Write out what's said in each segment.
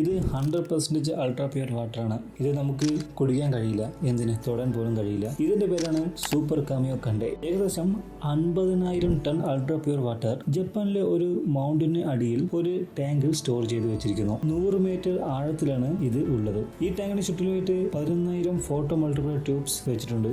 ഇത് 100% ultra pure വാട്ടറാണ്. ഇത് നമുക്ക് കുടിക്കാൻ കഴിയില്ല, എന്തിന് തൊടാൻ പോലും കഴിയില്ല. ഇതിന്റെ പേരാണ് സൂപ്പർ കാമിയോ കണ്ടെ. ഏകദേശം 50,000 ടൺ അൾട്രാ പ്യൂർ വാട്ടർ ജപ്പാനിലെ ഒരു മൗണ്ടിന് അടിയിൽ ഒരു ടാങ്കിൽ സ്റ്റോർ ചെയ്ത് വെച്ചിരിക്കുന്നു. 100 മീറ്റർ ആഴത്തിലാണ് ഇത് ഉള്ളത്. ഈ ടാങ്കിന് ചുറ്റിലുമായിട്ട് 11,000 ഫോട്ടോ മൾട്ടിപ്ലർ ട്യൂബ്സ് വെച്ചിട്ടുണ്ട്.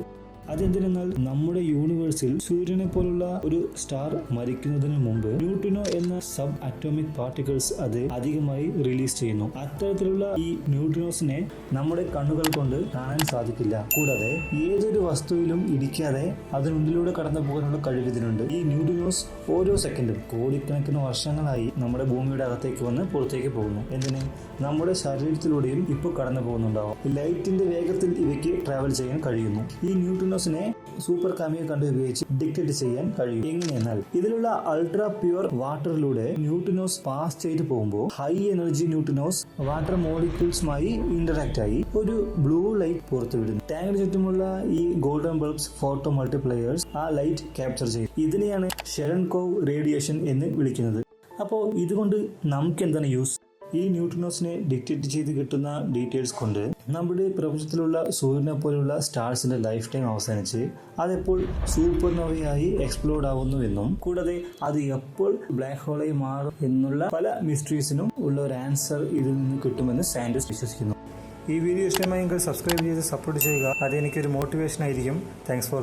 അതെന്തിനെന്നാൽ നമ്മുടെ യൂണിവേഴ്സിൽ സൂര്യനെ പോലുള്ള ഒരു സ്റ്റാർ മരിക്കുന്നതിന് മുമ്പ് ന്യൂട്രിനോ എന്ന സബ് അറ്റോമിക് പാർട്ടിക്കിൾസ് അത് അധികമായി റിലീസ് ചെയ്യുന്നു. അത്തരത്തിലുള്ള ഈ ന്യൂട്രിനോസിനെ നമ്മുടെ കണ്ണുകൾ കൊണ്ട് കാണാൻ സാധിക്കില്ല. കൂടാതെ ഏതൊരു വസ്തുവിലും ഇടിക്കാതെ അതിനുള്ളിലൂടെ കടന്നു പോകാനുള്ള കഴിവ് ഇതിനുണ്ട്. ഈ ന്യൂട്രിനോസ് ഓരോ സെക്കൻഡും കോടിക്കണക്കിന് വർഷങ്ങളായി നമ്മുടെ ഭൂമിയുടെ അകത്തേക്ക് വന്ന് പുറത്തേക്ക് പോകുന്നു. എന്തിന് നമ്മുടെ ശരീരത്തിലൂടെയും ഇപ്പോൾ കടന്നു പോകുന്നുണ്ടാവും. ലൈറ്റിന്റെ വേഗത്തിൽ ഇവയ്ക്ക് ട്രാവൽ ചെയ്യാൻ കഴിയുന്നു. ഈ ന്യൂട്രിനോസിനെ സൂപ്പർ കാമിയോ കണ്ട് ഉപയോഗിച്ച് ഡിറ്റക്ട് ചെയ്യാൻ കഴിയും. എങ്ങനെയെന്നാൽ ഇതിലുള്ള അൾട്രാ പ്യൂർ വാട്ടറിലൂടെ ന്യൂട്രിനോസ് പാസ് ചെയ്ത് പോകുമ്പോൾ ഹൈ എനർജി ന്യൂട്രിനോസ് വാട്ടർ മോളിക്യൂൾസുമായി ഇന്ററാക്ട് ആയി ഒരു ബ്ലൂ ലൈറ്റ് പുറത്തുവിടുന്നു. ടാങ്കിന് ചുറ്റുമുള്ള ഈ ഗോൾഡൻ ബൾബ്സ് ഫോട്ടോ മൾട്ടിപ്ലയേഴ്സ് ആ ലൈറ്റ് ക്യാപ്ചർ ചെയ്യും. ഇതിനെയാണ് ഷെറൻകോവ് റേഡിയേഷൻ എന്ന് വിളിക്കുന്നത്. അപ്പോൾ ഇതുകൊണ്ട് നമുക്ക് എന്താണ് യൂസ്? ഈ ന്യൂട്രിനോസിനെ ഡിറ്റക്ട് ചെയ്ത് കിട്ടുന്ന ഡീറ്റെയിൽസ് കൊണ്ട് നമ്മുടെ പ്രപഞ്ചത്തിലുള്ള സൂര്യനെ പോലുള്ള സ്റ്റാർസിന്റെ ലൈഫ് ടൈം അവസാനിച്ച് അതെപ്പോൾ സൂപ്പർനോവയായി എക്സ്പ്ലോഡ് ആവുന്നുവെന്നും കൂടാതെ അത് എപ്പോൾ ബ്ലാക്ക് ഹോളായി മാറും എന്നുള്ള പല മിസ്റ്ററീസിനും ഉള്ള ഒരു ആൻസർ ഇതിൽ നിന്ന് കിട്ടുമെന്ന് സയന്റിസ്റ്റ് വിശ്വസിക്കുന്നു. ഈ വീഡിയോ ഇഷ്ടമായെങ്കിൽ സബ്സ്ക്രൈബ് ചെയ്ത് സപ്പോർട്ട് ചെയ്യുക. അതെനിക്കൊരു മോട്ടിവേഷൻ ആയിരിക്കും. Thanks for watching.